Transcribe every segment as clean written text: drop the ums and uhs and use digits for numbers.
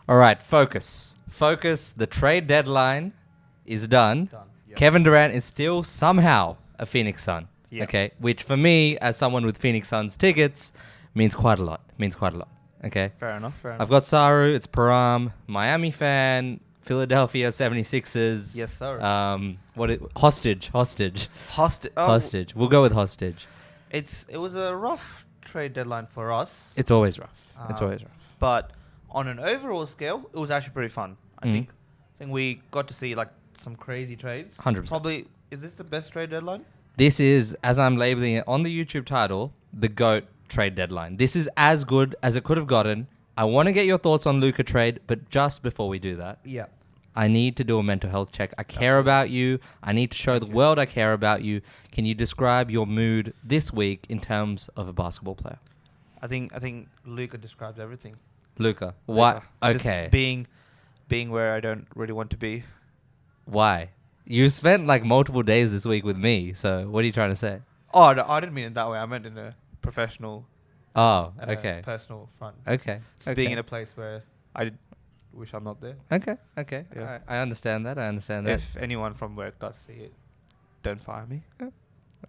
All right, focus. Focus. The trade deadline is done. Yep. Kevin Durant is still somehow a Phoenix Sun. Yep. Okay, which for me, as someone with Phoenix Suns tickets, means quite a lot. Okay. Fair enough. I've got Saru. It's Param. Miami fan. Philadelphia 76ers. Yes, sir. Hostage. Hostage. We'll go with hostage. It was a rough trade deadline for us. It's always rough. But on an overall scale, it was actually pretty fun. I think we got to see like some crazy trades. 100%. Probably, is this the best trade deadline? This is, as I'm labeling it on the YouTube title, the GOAT trade deadline. This is as good as it could have gotten. I want to get your thoughts on Luka trade, but just before we do that, Yeah. I need to do a mental health check. I care about you. I need to show the world I care about you. Can you describe your mood this week in terms of a basketball player? I think Luka describes everything. Luka. What? Luka. Okay. Just being where I don't really want to be. Why? You spent like multiple days this week with me, so what are you trying to say? Oh, no, I didn't mean it that way. I meant in a professional, Oh, okay. personal front. Okay. Just being in a place where I wish I'm not there. Okay. Yeah. I understand that. If anyone from work does see it, don't fire me. All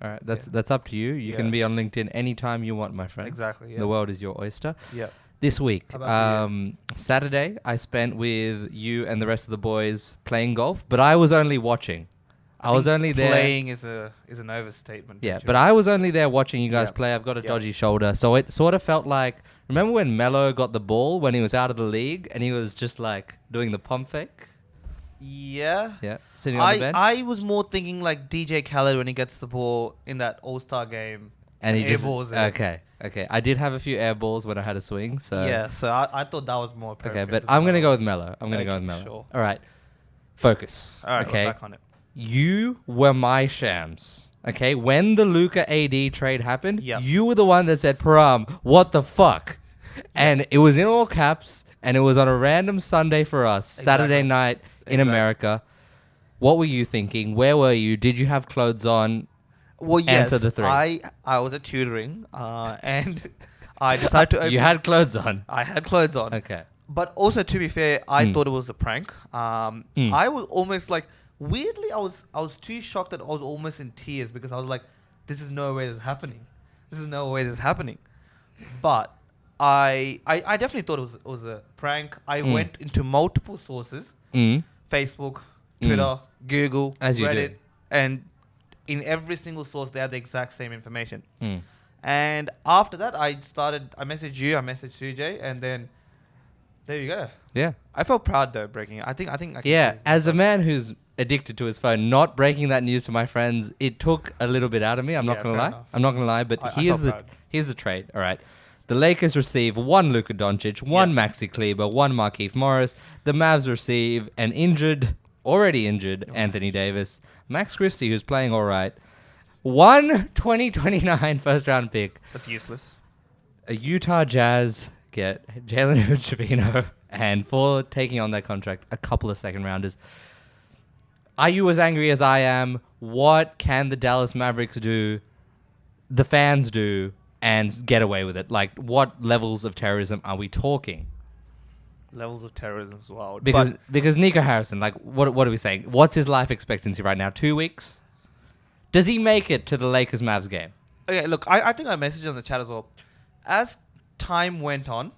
right. That's up to you. You can be on LinkedIn anytime you want, my friend. Exactly. Yeah. The world is your oyster. Yeah. This week, How about Saturday, I spent with you and the rest of the boys playing golf, but I was only watching. I was only there. Playing is an overstatement. Yeah, actually. but I was only there watching you guys Yeah. play. I've got a Yeah. dodgy shoulder, so it sort of felt like. Remember when Melo got the ball when he was out of the league and he was just like doing the pump fake? Yeah. Yeah, sitting on the bench. I was more thinking like DJ Khaled when he gets the ball in that All-Star game. And he just airballs it. Okay. I did have a few air balls when I had a swing, so Yeah, so I thought that was more appropriate. okay. But as I'm gonna well. go with Melo. Sure. All right, focus. All right, okay, we're back on it. you were my shams. Okay, when the Luka AD trade happened, Yep. you were the one that said, "Param, what the fuck?" And it was in all caps, and it was on a random Sunday for us, Saturday Exactly. night in Exactly. America. What were you thinking? Where were you? Did you have clothes on? Well, yes, Answer the three. I was at tutoring, and I decided to. You had clothes on. I had clothes on. Okay. But also, to be fair, I thought it was a prank. I was almost like weirdly, I was too shocked that I was almost in tears because I was like, "This is no way this is happening. This is no way this is happening." But I definitely thought it was a prank. I went into multiple sources: Facebook, Twitter, Google, As you Reddit, do. and in every single source they had the exact same information. Mm. And after that, I messaged you, I messaged Sujay, and then there you go. Yeah. I felt proud though breaking it. I think I can Yeah, say as a that. man who's addicted to his phone, not breaking that news to my friends, it took a little bit out of me. I'm not Yeah, gonna fair lie. enough. I'm not gonna lie. But I here's felt proud. the trade. All right, the Lakers receive one Luka Doncic, one Yeah. Maxi Kleber, one Markieff Morris. The Mavs receive an already injured Anthony Davis, Max Christie, who's playing all right. One 2029 first round pick. That's useless. A Utah Jazz get Jalen Hood-Schifino, and for taking on that contract, a couple of second rounders. Are you as angry as I am? What can the Dallas Mavericks do, the fans do, and get away with it? Like, what levels of terrorism are we talking? Levels of terrorism as well. Because Nico Harrison, like, what are we saying? What's his life expectancy right now? 2 weeks? Does he make it to the Lakers-Mavs game? Okay, look, I think I messaged on the chat as well. As time went on,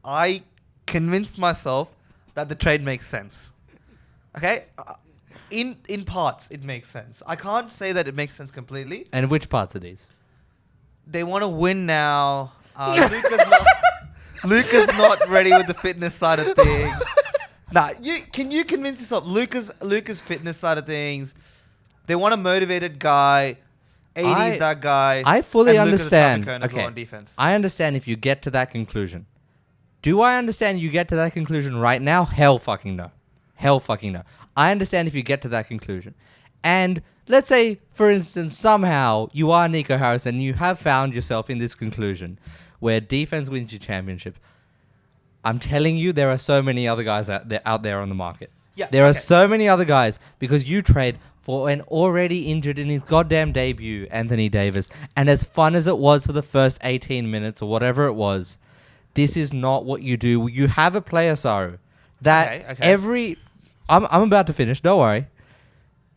I convinced myself that the trade makes sense. Okay? In parts, it makes sense. I can't say that it makes sense completely. And which parts of these? They want to win now. Luka's not ready with the fitness side of things. Can you convince yourself? Luka's fitness side of things. They want a motivated guy. AD's that guy. I fully and Luka's a traffic understand. cone as well Okay, on defense. I understand if you get to that conclusion. Do I understand you get to that conclusion right now? Hell fucking no. Hell fucking no. I understand if you get to that conclusion. And let's say, for instance, somehow you are Nico Harrison and you have found yourself in this conclusion where defense wins your championship. I'm telling you, there are so many other guys out there on the market. Yeah, There are okay. so many other guys because you trade for an already injured in his goddamn debut, Anthony Davis. And as fun as it was for the first 18 minutes or whatever it was, This is not what you do. You have a player, Saru, that Okay. I'm about to finish. Don't worry.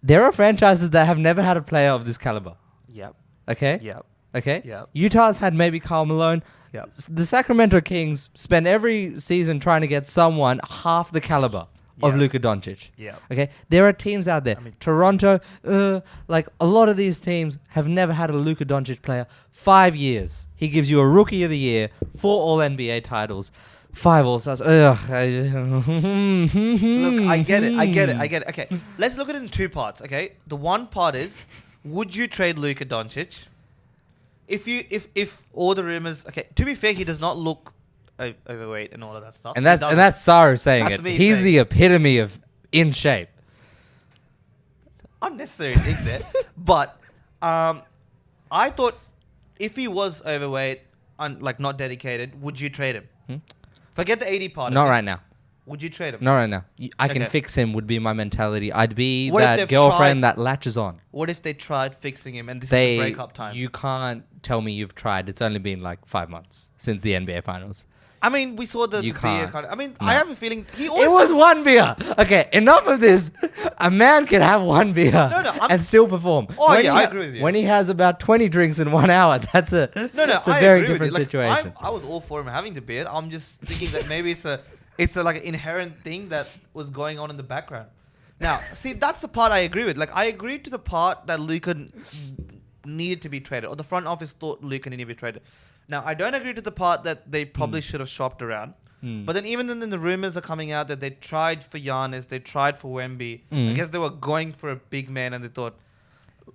There are franchises that have never had a player of this caliber. Yep. Okay? Yep. Okay? Yep. Utah's had maybe Karl Malone. Yep. The Sacramento Kings spend every season trying to get someone half the caliber of Yeah. Luka Doncic. Yep. Okay? There are teams out there. I mean- Toronto, like a lot of these teams have never had a Luka Doncic player. 5 years. He gives you a Rookie of the Year, 4 All-NBA titles, 5 All-Stars. Look, I get it. Okay, let's look at it in two parts. Okay, the one part is, would you trade Luka Doncic? If all the rumors, okay, to be fair, he does not look overweight and all of that stuff. And that's Saru saying That's it. me He's saying the epitome of in shape. unnecessary things there. But I thought if he was overweight and like not dedicated, would you trade him? Hmm? Forget the 80 part. Not okay? right now. Would you trade him? Not right now. I can Okay. fix him would be my mentality. I'd be What if that they've girlfriend tried- that latches on. What if they tried fixing him and this is the breakup time? You can't tell me you've tried. It's only been like 5 months since the NBA Finals. I mean, we saw the You beer can't. kind of. I mean, No. I have a feeling he always. It was one beer. Okay, enough of this. A man can have one beer I'm- and still perform. Oh, When yeah, he I ha- agree with you. When he has about 20 drinks in 1 hour, that's a it's a I very agree with different you. Like, situation. I was all for him having the beard. I'm just thinking that maybe it's a like an inherent thing that was going on in the background. Now, see, that's the part I agree with. Like, I agreed to the part that Luka needed to be traded, or the front office thought Luka needed to be traded. Now, I don't agree to the part that they probably should have shopped around. Mm. But then even then the rumors are coming out that they tried for Giannis, they tried for Wemby. I Mm. guess they were going for a big man and they thought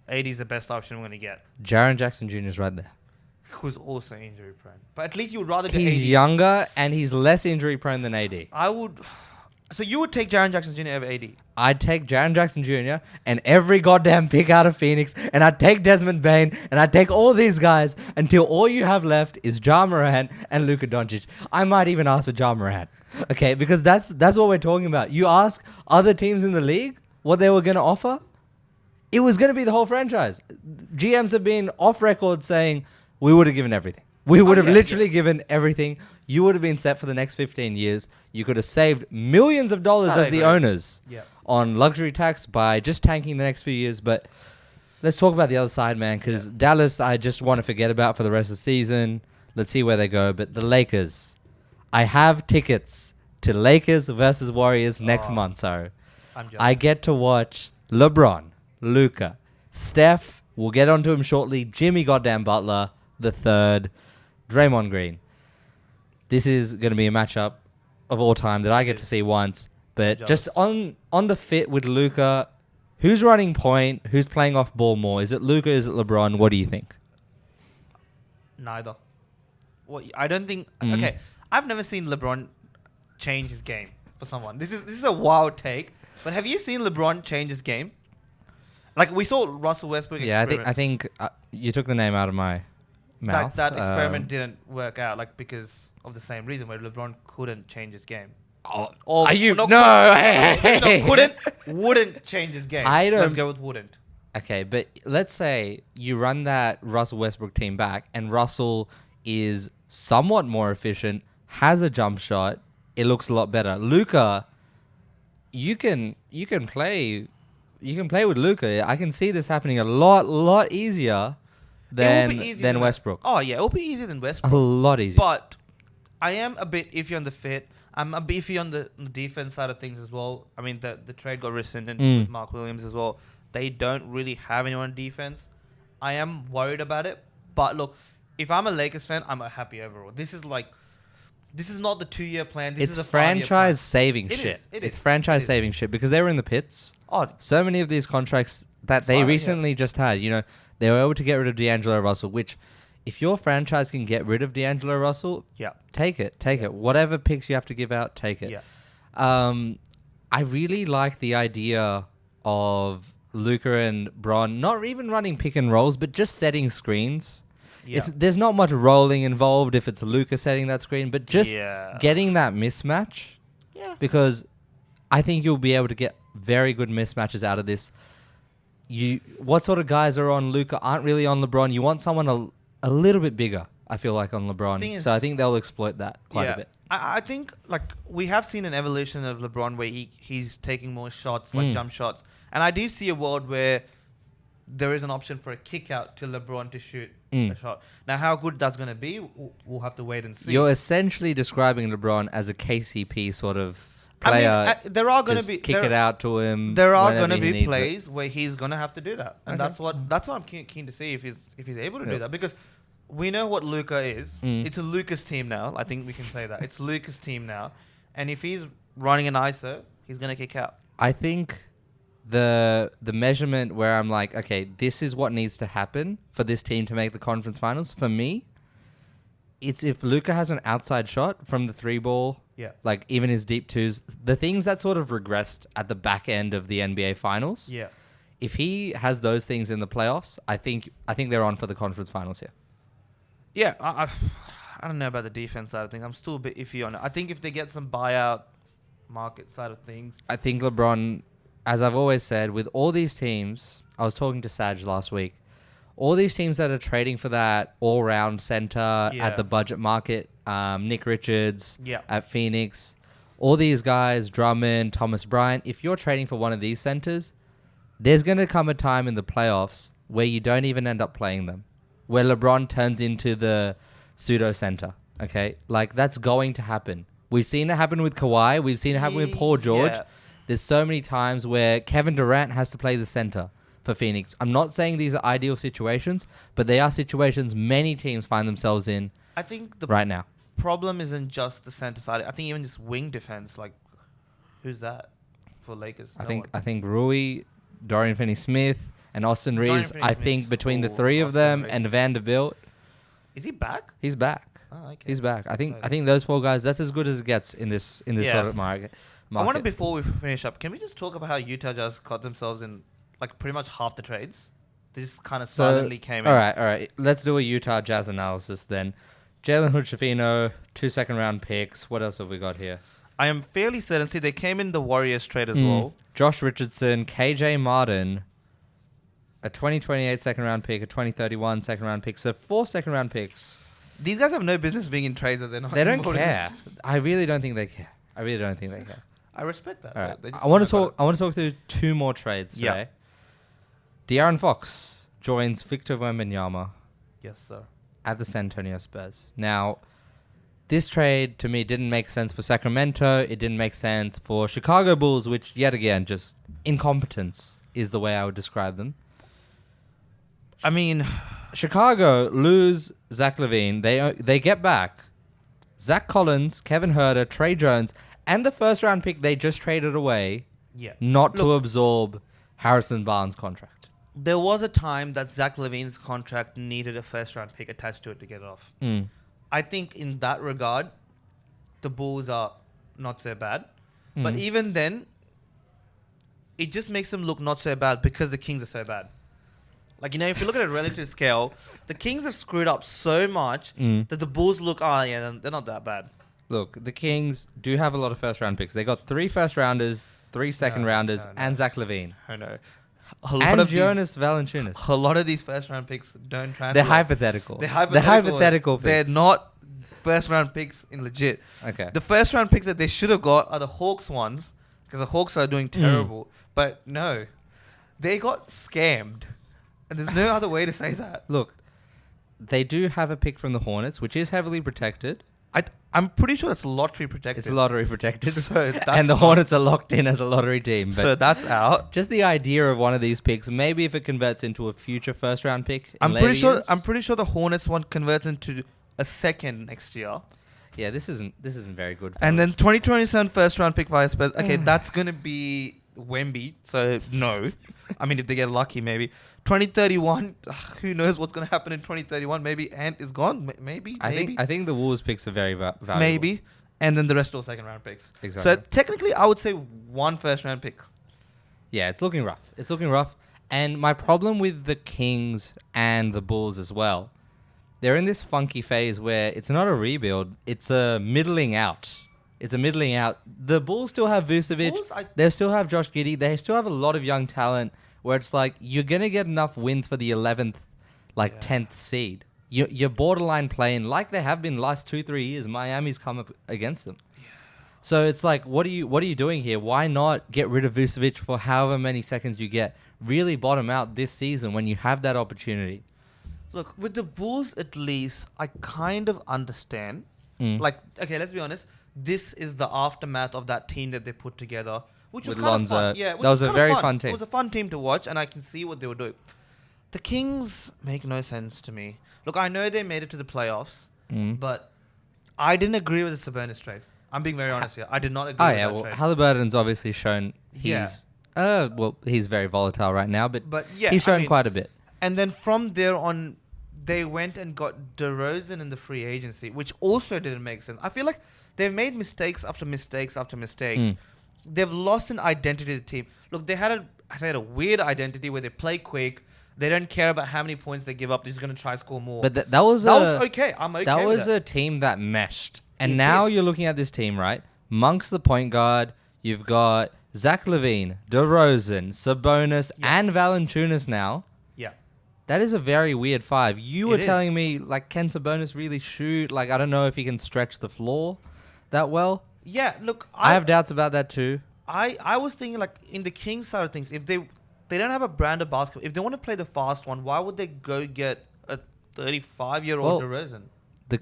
80 is the best option we're going to get. Jaren Jackson Jr. is right there. Who's also injury prone. But at least you would rather get He's 80. younger and he's less injury prone than AD. I would. So you would take Jaren Jackson Jr. over AD? I'd take Jaren Jackson Jr. and every goddamn pick out of Phoenix, and I'd take Desmond Bain, and I'd take all these guys until all you have left is Ja Morant and Luka Doncic. I might even ask for Ja Morant, okay? Because that's what we're talking about. You ask other teams in the league what they were going to offer, it was going to be the whole franchise. GMs have been off record saying we would have given everything. We would have literally given everything. You would have been set for the next 15 years. You could have saved millions of dollars I as the agree. owners Yeah. on luxury tax by just tanking the next few years. But let's talk about the other side, man, because Dallas, I just want to forget about for the rest of the season. Let's see where they go. But the Lakers, I have tickets to Lakers versus Warriors next month, so I'm jealous. I get to watch LeBron, Luka, Steph, we'll get onto him shortly, Jimmy goddamn Butler, the third, Draymond Green. This is going to be a matchup of all time that I get to see once. But Jealous. just on the fit with Luka, who's running point? Who's playing off ball more? Is it Luka? Is it LeBron? What do you think? Neither. Well, I don't think. Mhm. Okay, I've never seen LeBron change his game for someone. This is a wild take. But have you seen LeBron change his game? Like we saw Russell Westbrook. Yeah, experiment. I think you took the name out of my mouth. that experiment didn't work out, like because of the same reason where LeBron couldn't change his game. Oh, Or are you? no, No, hey, No, wouldn't change his game. I don't- Let's go with wouldn't. Okay, but let's say you run that Russell Westbrook team back, and Russell is somewhat more efficient, has a jump shot. It looks a lot better. Luka, you can play with Luka. I can see this happening a lot easier It will be than easier Westbrook. Oh yeah, it'll be easier than A Westbrook. lot easier. But I am a bit iffy on the fit. I'm a bit iffy on the defense side of things as well. I mean, the trade got rescinded with Mark Williams as well. They don't really have anyone on defense. I am worried about it. But look, if I'm a Lakers fan, I'm happy overall. This is not the 2-year plan. This It's is a 5-year plan. franchise saving It shit. is, it It's is, franchise it is. saving shit because they were in the pits. Oh, So many of these contracts that they fine, yeah. recently just had, they were able to get rid of D'Angelo Russell, which if your franchise can get rid of D'Angelo Russell, yeah. take it. Take it. Whatever picks you have to give out, take it. Yeah. I really like the idea of Luka and Bron not even running pick and rolls, but just setting screens. Yeah. There's not much rolling involved if it's Luka setting that screen, but just Yeah. getting that mismatch. Yeah. Because I think you'll be able to get very good mismatches out of this. What sort of guys are on Luka aren't really on LeBron. You want someone a little bit bigger. I feel like on Thing LeBron. is- So I think they'll exploit that quite a bit. I think like we have seen an evolution of LeBron where he's taking more shots, like jump shots, and I do see a world where there is an option for a kick out to LeBron to shoot a shot. Now, how good that's going to be, we'll have to wait and see. You're essentially describing LeBron as a KCP sort of I mean, player. there are going to Just be kick it out to him. There are whenever going to he be needs it. plays where he's going to have to do that, and Okay. that's what I'm keen to see if he's able to Yeah. do that, because we know what Luka is. Mm. It's a Lucas team now. I think we can say that it's Lucas team now, and if he's running an ISO, he's going to kick out. I think the measurement where I'm like, okay, this is what needs to happen for this team to make the conference finals. For me, it's if Luka has an outside shot from the 3 ball, Yeah. like even his deep twos, the things that sort of regressed at the back end of the NBA finals. Yeah. If he has those things in the playoffs, I think they're on for the conference finals here. Yeah, I don't know about the defense side of things. I'm still a bit iffy on it. I think if they get some buyout market side of things, I think LeBron, as I've always said, with all these teams, I was talking to Saj last week, all these teams that are trading for that all-round center Yeah. at the budget market, Nick Richards Yeah. at Phoenix, all these guys, Drummond, Thomas Bryant, if you're trading for one of these centers, there's going to come a time in the playoffs where you don't even end up playing them, where LeBron turns into the pseudo center. Okay, like that's going to happen. We've seen it happen with Kawhi. We've seen it happen with Paul George. Yeah. There's so many times where Kevin Durant has to play the center for Phoenix. I'm not saying these are ideal situations, but they are situations many teams find themselves in I think the right now. problem isn't just the center side. I think even just wing defense, like who's that for Lakers? I No think one. I think Rui, Dorian Finney-Smith, and Austin Dorian Reeves. I Finney-Smith. think between the Ooh, three of Austin them Reeves. and Vanderbilt, Is he back? he's back. Oh, okay. He's back. I Nice. think those 4 guys. That's as good as it gets in this Yeah. sort of market. I want to, before we finish up, can we just talk about how Utah just got themselves in like pretty much half the trades? They just kind of silently came in. All right. Let's do a Utah Jazz analysis then. Jalen Hood-Schifino, 2 second-round picks. What else have we got here? I am fairly certain. See, they came in the Warriors trade as well. Josh Richardson, KJ Martin, a 2028 second-round pick, a 2031 second-round pick. So 4 second-round picks. These guys have no business being in trades that they're not. They don't involved in. care. I really don't think they care. I I respect that. All right. They just I want to know about talk. I want to talk through 2 more trades Yeah. today. De'Aaron Fox joins Victor Wembanyama it. Yes, sir. at the San Antonio Spurs. Now, this trade to me didn't make sense for Sacramento. It didn't make sense for Chicago Bulls, which yet again, just incompetence is the way I would describe them. I mean, Chicago lose Zach LaVine. They get back Zach Collins, Kevin Huerter, Trey Jones, and the first round pick they just traded away, yeah. not to Look, absorb Harrison Barnes' contract. there was a time that Zach LaVine's contract needed a first round pick attached to it to get it off. Mm. I think in that regard, the Bulls are not so bad. But Mm. even then, it just makes them look not so bad because the Kings are so bad. Like, if you look at a relative scale, the Kings have screwed up so much Mm. that the Bulls look, they're not that bad. Look, the Kings do have a lot of first round picks. They got 3 first rounders, 3 second rounders, no. and Zach LaVine. I know. And Jonas Valanciunas. A lot of these first round picks don't translate. They're hypothetical. They're hypothetical picks. They're not first round picks in legit. Okay. The first round picks that they should have got are the Hawks ones, because the Hawks are doing terrible. But no, they got scammed. And there's no other way to say that. Look, they do have a pick from the Hornets, which is heavily protected. I'm pretty sure that's lottery protected. It's lottery protected. So that's and the not- Hornets are locked in as a lottery team. But So that's out. just the idea of one of these picks, maybe if it converts into a future first round pick. In I'm later pretty sure. years. I'm pretty sure the Hornets one converts into a second next year, Yeah, this isn't very good. and then fellas. 2027 first round pick via Spurs. Okay, that's gonna be Wemby. So no, I mean if they get lucky, maybe 2031. Who knows what's gonna happen in 2031? Maybe Ant is gone. Maybe. I think the Wolves picks are very valuable. Maybe. And then the rest all second round picks. Exactly. So technically, I would say 1 first round pick. Yeah, it's looking rough. And my problem with the Kings and the Bulls as well, they're in this funky phase where it's not a rebuild, it's a middling out. The Bulls still have Vucevic, Bulls, they still have Josh Giddey, they still have a lot of young talent where it's like, you're going to get enough wins for the 11th, Yeah. 10th seed. you're borderline playing like they have been last 2-3 years. Miami's come up against them. So it's like, what are you doing here? Why not get rid of Vucevic for however many seconds you get? Really bottom out this season when you have that opportunity. Look, with the Bulls at least, I kind of understand. Like, okay, let's be honest. This is the aftermath of that team that they put together, which was With kind Lonzo. of fun. Yeah, which That was a kind of very fun team. It was a fun team to watch, and I can see what they were doing. The Kings make no sense to me. Look, I know they made it to the playoffs, but I didn't agree with the Sabonis trade. I'm being very honest here. I did not agree with that trade. Halliburton's obviously shown he's he's very volatile right now, but yeah, he's shown quite a bit. And then from there on, they went and got DeRozan in the free agency, which also didn't make sense. I feel like they've made mistakes after mistakes after mistake. They've lost an identity to the team. Look, they had a weird identity where they play quick. They don't care about how many points they give up. They're just going to try to score more. But that was okay. I'm okay That with was that. a team that meshed. And It now did. you're looking at this team, right? Monk's the point guard. You've got Zach LaVine, DeRozan, Sabonis, and Valanciunas now. Yeah. That is a very weird five. You were It is. telling me, like, can Sabonis really shoot? Like, I don't know if he can stretch the floor that well. Yeah, look, I have doubts about that too. I was thinking, like, in the Kings side of things, if they don't have a brand of basketball, if they want to play the fast one, why would they go get a 35-year-old DeRozan?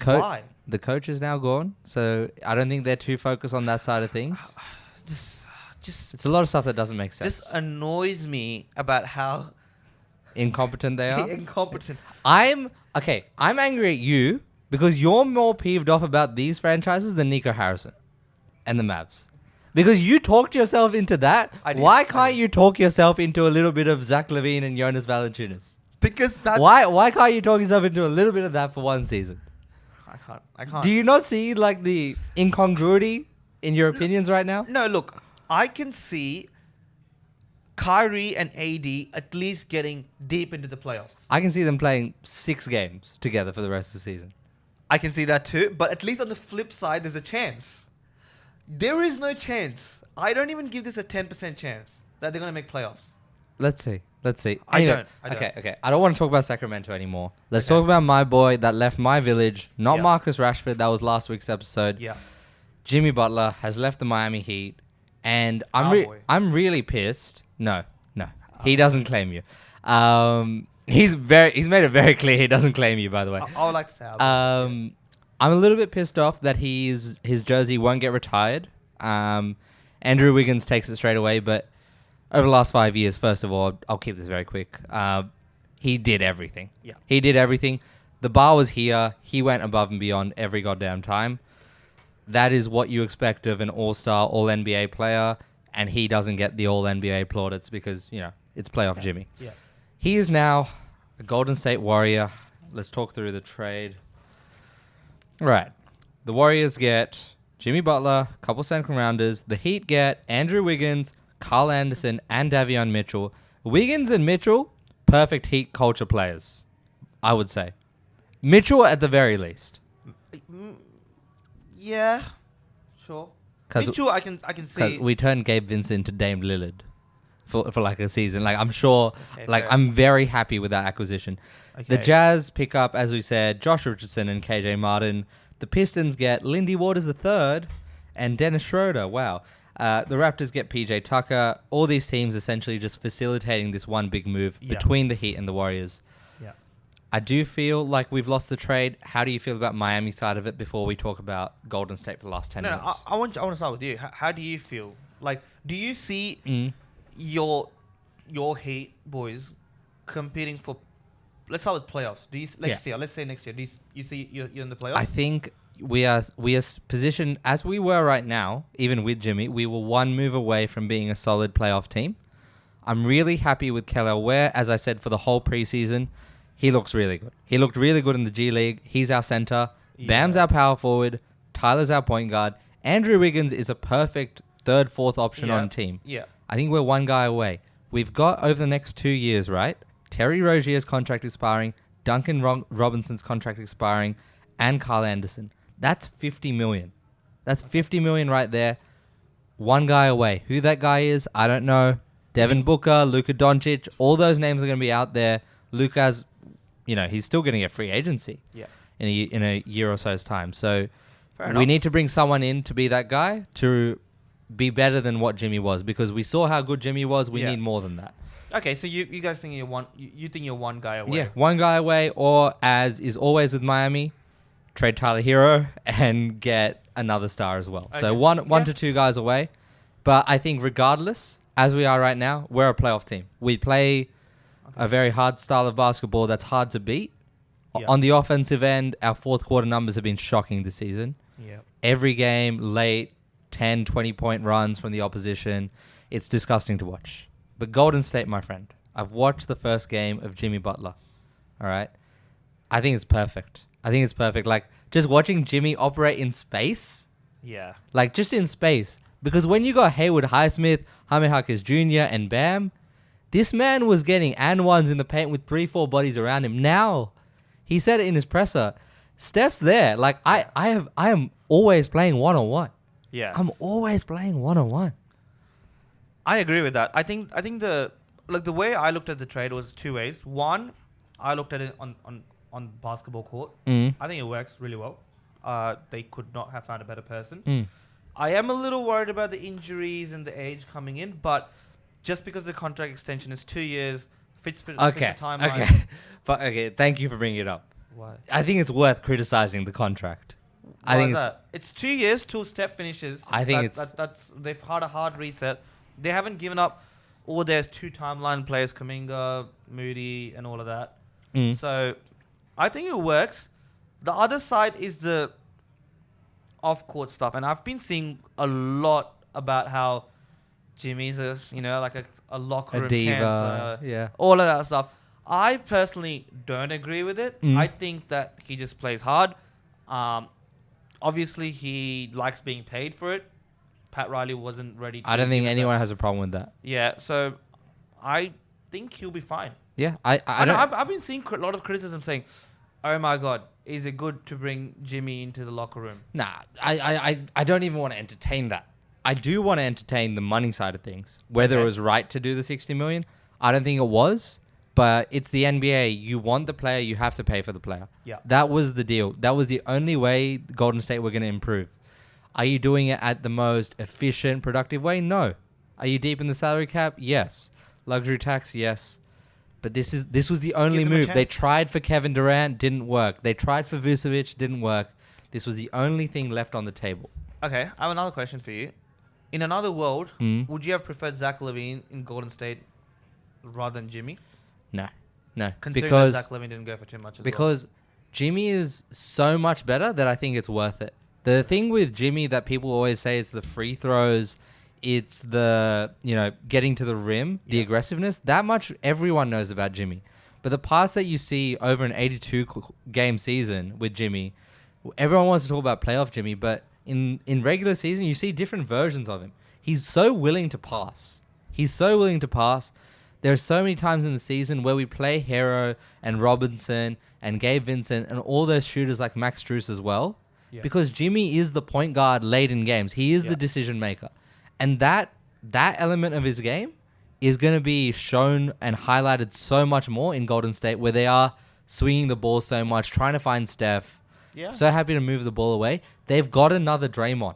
Why? The coach is now gone, so I don't think they're too focused on that side of things. Just It's a lot of stuff that doesn't make sense. just annoys me about how Incompetent they are. incompetent. I'm angry at you because you're more peeved off about these franchises than Nico Harrison and the Mavs. Because you talked yourself into that. I did. Why can't you talk yourself into a little bit of Zach LaVine and Jonas Valanciunas? Because that Why can't you talk yourself into a little bit of that for one season? I can't. Do you not see like the incongruity in your opinions right now? No, look, I can see Kyrie and AD at least getting deep into the playoffs. I can see them playing 6 games together for the rest of the season. I can see that too, but at least on the flip side, there's a chance. There is no chance. I don't even give this a 10% chance that they're going to make playoffs. Let's see. I don't. Okay. I don't want to talk about Sacramento anymore. Let's talk about my boy that left my village. Not Yeah. Marcus Rashford. That was last week's episode. Yeah. Jimmy Butler has left the Miami Heat, and Our boy. I'm really pissed. No, he doesn't claim you. He's made it very clear he doesn't claim you. By the way, I would like to say. I'm a little bit pissed off that his jersey won't get retired. Andrew Wiggins takes it straight away, but over the last 5 years, first of all, I'll keep this very quick. He did everything. Yeah. He did everything. The bar was here. He went above and beyond every goddamn time. That is what you expect of an all-star, all-NBA player, and he doesn't get the all-NBA plaudits because, it's playoff Jimmy. Yeah. He is now a Golden State Warrior. Let's talk through the trade. Right. The Warriors get Jimmy Butler, a couple second rounders. The Heat get Andrew Wiggins, Carl Anderson, and Davion Mitchell. Wiggins and Mitchell, perfect Heat culture players, I would say. Mitchell at the very least. Yeah. Sure. 'Cause- Mitchell, I can Because see. we turned Gabe Vincent to Dame Lillard for like a season. Like, I'm sure, Okay, fair. I'm very happy with that acquisition. The Okay. Jazz pick up, as we said, Josh Richardson and KJ Martin. The Pistons get Lindy Waters III and Dennis Schroeder. Wow. The Raptors get PJ Tucker. All these teams essentially just facilitating this one big move Yeah. between the Heat and the Warriors. Yeah. I do feel like we've lost the trade. How do you feel about Miami side of it before we talk about Golden State for the last 10 No, minutes? I want to start with you. How do you feel? Like, do you see your Heat boys competing for? Let's start with playoffs. Do you next year? Let's say next year. Do you see you're in the playoffs? I think we are positioned as we were right now, even with Jimmy. We were one move away from being a solid playoff team. I'm really happy with Kelly Ware. As I said, for the whole preseason, he looks really good. He looked really good in the G League. He's our center. Bam's our power forward. Tyler's our point guard. Andrew Wiggins is a perfect third, fourth option on team. Yeah. I think we're one guy away. We've got over the next 2 years, right? Terry Rozier's contract expiring, Duncan Robinson's contract expiring, and Carl Anderson. That's $50 million. That's $50 million right there. One guy away. Who that guy is, I don't know. Devin Booker, Luka Doncic, all those names are going to be out there. Luka's he's still going to get free agency Yeah. in a year or so's time. So Fair we enough. need to bring someone in to be that guy to be better than what Jimmy was, because we saw how good Jimmy was. We Yeah. need more than that. Okay, so you guys think you think you're one guy away? Yeah, one guy away, or as is always with Miami, trade Tyler Hero and get another star as well. So Okay. one Yeah. to two guys away. But I think regardless, as we are right now, we're a playoff team. We play a very hard style of basketball that's hard to beat. Yeah. On the offensive end, our fourth quarter numbers have been shocking this season. Yeah. Every game, late, 10, 20-point runs from the opposition. It's disgusting to watch. But Golden State, my friend, I've watched the first game of Jimmy Butler. All right? I think it's perfect. Like, just watching Jimmy operate in space, Yeah. like, just in space. Because when you got Hayward Highsmith, Jaime Jaquez Jr., and Bam, this man was getting and ones in the paint with 3-4 bodies around him. Now, he said it in his presser, Steph's there. Like, I am always playing one-on-one. Yeah. I'm always playing one-on-one. I agree with that. I think the way I looked at the trade was two ways. One, I looked at it on basketball court. Mm. I think it works really well. They could not have found a better person. Mm. I am a little worried about the injuries and the age coming in, but just because the contract extension is 2 years, fits the timeline. Okay. But okay, thank you for bringing it up. Why? I think it's worth criticizing the contract. I Why think is it's that? It's 2 years till Steph finishes. I think that's they've had a hard reset. They haven't given up all their two timeline players, Kuminga, Moody, and all of that. Mm. So I think it works. The other side is the off-court stuff, and I've been seeing a lot about how Jimmy's a locker room a diva. cancer, Yeah. all of that stuff. I personally don't agree with it. Mm. I think that he just plays hard. Obviously, he likes being paid for it. Pat Riley wasn't ready. I don't think give anyone that. has a problem with that. Yeah, so I think he'll be fine. Yeah, I I don't. I've been seeing a lot of criticism saying, "Oh my God, is it good to bring Jimmy into the locker room?" Nah, I don't even want to entertain that. I do want to entertain the money side of things. Whether Okay. it was right to do the 60 million, I don't think it was. But it's the NBA. You want the player, you have to pay for the player. Yeah. That was the deal. That was the only way Golden State were going to improve. Are you doing it at the most efficient, productive way? No. Are you deep in the salary cap? Yes. Luxury tax? Yes. But this was the only Gives them a move. They chance. tried for Kevin Durant, didn't work. They tried for Vucevic, didn't work. This was the only thing left on the table. Okay, I have another question for you. In another world, would you have preferred Zach LaVine in Golden State rather than Jimmy? No. Considering Because that Zach LaVine didn't go for too much as well. because Jimmy is so much better that I think it's worth it. The thing with Jimmy that people always say is the free throws, it's the, getting to the rim, the Yeah. aggressiveness. That much everyone knows about Jimmy. But the parts that you see over an 82 game season with Jimmy, everyone wants to talk about playoff Jimmy, but in regular season, you see different versions of him. He's so willing to pass. There are so many times in the season where we play Hero and Robinson and Gabe Vincent and all those shooters like Max Strus as well. Yeah. Because Jimmy is the point guard late in games. He is Yeah. the decision maker. And that element of his game is going to be shown and highlighted so much more in Golden State, where they are swinging the ball so much, trying to find Steph. Yeah. So happy to move the ball away. They've got another Draymond.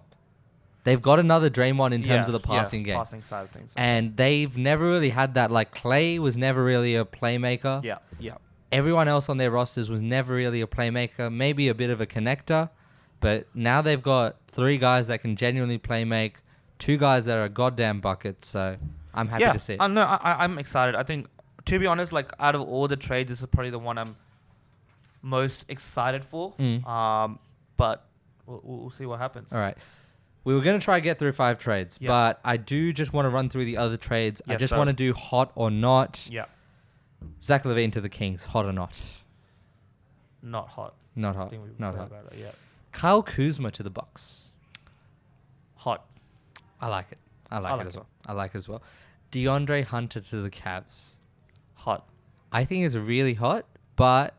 In terms of the passing game. Passing side of things. And they've never really had that. Like, Clay was never really a playmaker. Yeah. Everyone else on their rosters was never really a playmaker. Maybe a bit of a connector. But now they've got 3 guys that can genuinely play make, 2 guys that are goddamn buckets. So I'm happy to see it. No, I'm excited. I think, to be honest, like out of all the trades, this is probably the one I'm most excited for. But we'll see what happens. All right. We were going to try to get through 5 trades, Yeah. but I do just want to run through the other trades. I Yes, just sir. want to do hot or not. Yeah. Zach LaVine to the Kings, hot or not? Not hot. Not I hot. think we've Not talked hot. about it. Yeah. Kyle Kuzma to the Bucks. Hot. I like it. I like like it as it. well. I like it as well. DeAndre Hunter to the Cavs. Hot. I think it's really hot, but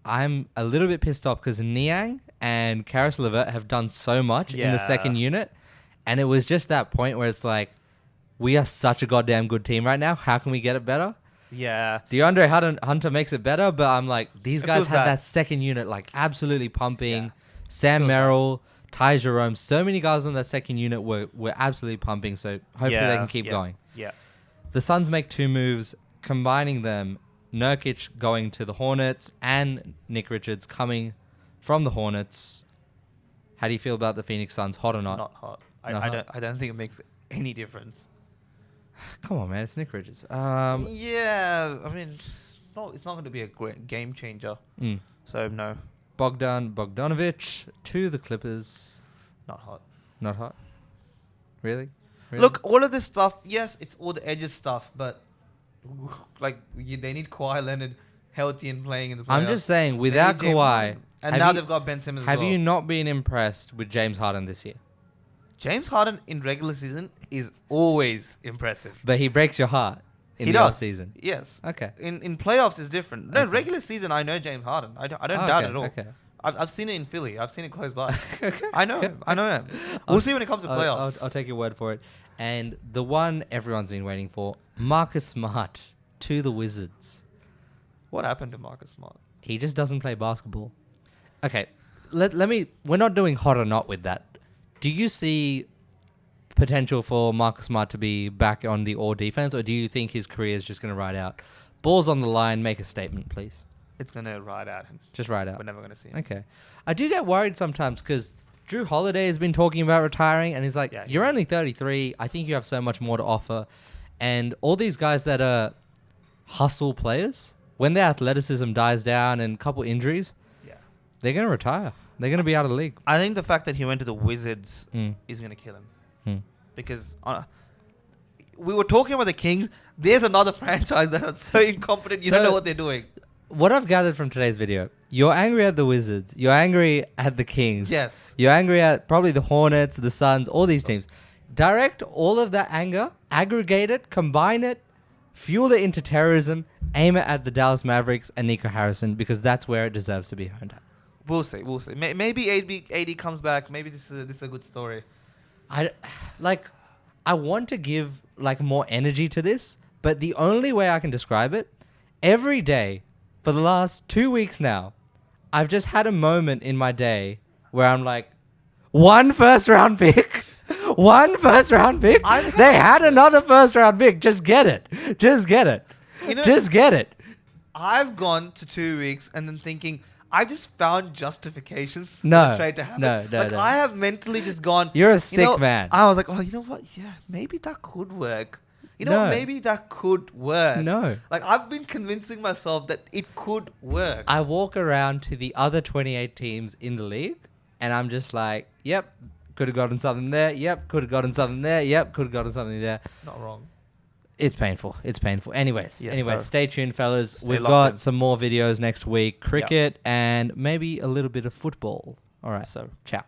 I'm a little bit pissed off because Niang and Karis LeVert have done so much in the Yeah. second unit, and it was just that point where it's like, we are such a goddamn good team right now. How can we get it better? Yeah. DeAndre Hunter makes it better, but I'm like, these It guys feels had bad. that second unit like absolutely pumping. Yeah. Sam Feels bad. Merrill, Ty Jerome, so many guys on that second unit were absolutely pumping. So hopefully they can keep going. Yeah. The Suns make 2 moves, combining them. Nurkic going to the Hornets and Nick Richards coming from the Hornets. How do you feel about the Phoenix Suns? Hot or not? Not hot. Not hot? I don't think it makes any difference. Come on, man. It's Nick Richards. Yeah. I mean, no, it's not going to be a great game changer. mm. So no, Bogdanovich to the Clippers. not hot. Not hot? Really? Look, all of this stuff. Yes, it's all the edges stuff, but like they need Kawhi Leonard healthy and playing in the playoffs. I'm just saying, They without need James Kawhi, Harden. And have now you- they've got Ben Simmons. have as well. you not been impressed with James Harden this year? James Harden in regular season is always impressive. But he breaks your heart in He the does. off season. Yes. Okay. In playoffs is different. No, Okay. regular season I know James Harden. I don't Oh, doubt it at all. Okay. I've seen it in Philly. I've seen it close by. Okay. I know him. I know him. We'll see when it comes to playoffs. I'll take your word for it. And the one everyone's been waiting for, Marcus Smart to the Wizards. What happened to Marcus Smart? He just doesn't play basketball. Okay, let me. We're not doing hot or not with that. Do you see potential for Marcus Smart to be back on the all defense, or do you think his career is just going to ride out? Balls on the line. Make a statement, please. It's gonna ride out. Just ride out. We're never gonna see him. Okay. I do get worried sometimes because Drew Holiday has been talking about retiring, and he's like, Yeah, you're yeah. only 33. I think you have so much more to offer. And all these guys that are hustle players, when their athleticism dies down and a couple injuries, Yeah. they're going to retire. They're going to be out of the league. I think the fact that he went to the Wizards Mm. is gonna kill him Mm. because we were talking about the Kings. There's another franchise that are so incompetent. You don't So- know what they're doing. What I've gathered from today's video, you're angry at the Wizards. You're angry at the Kings. Yes. You're angry at probably the Hornets, the Suns, all these teams. Direct all of that anger, aggregate it, combine it, fuel it into terrorism, aim it at the Dallas Mavericks and Nico Harrison because that's where it deserves to be honed at. We'll see. We'll see. Maybe AD comes back. Maybe this is a good story. I want to give more energy to this, but the only way I can describe it, every day for the last 2 weeks now, I've just had a moment in my day where I'm like, one first round pick. One first round pick. They had another first round pick. Just get it. Just get it. You know- Just get it. I've gone to 2 weeks and then thinking I just found justifications for No, the trade to happen. no, no. I have mentally just gone. You're a you sick know, man. I was like, oh, you know what? Yeah, maybe that could work. You know No. what? Maybe that could work. No. Like I've been convincing myself that it could work. I walk around to the other 28 teams in the league and I'm just like, yep, could have gotten something there. Yep, could have gotten something there. Yep, could have gotten something there. Not wrong. It's painful. It's painful. Anyways, Yes, sir. stay tuned, fellas. Stay We've locked got in. some more videos next week. Cricket and maybe a little bit of football. All right. So. Ciao.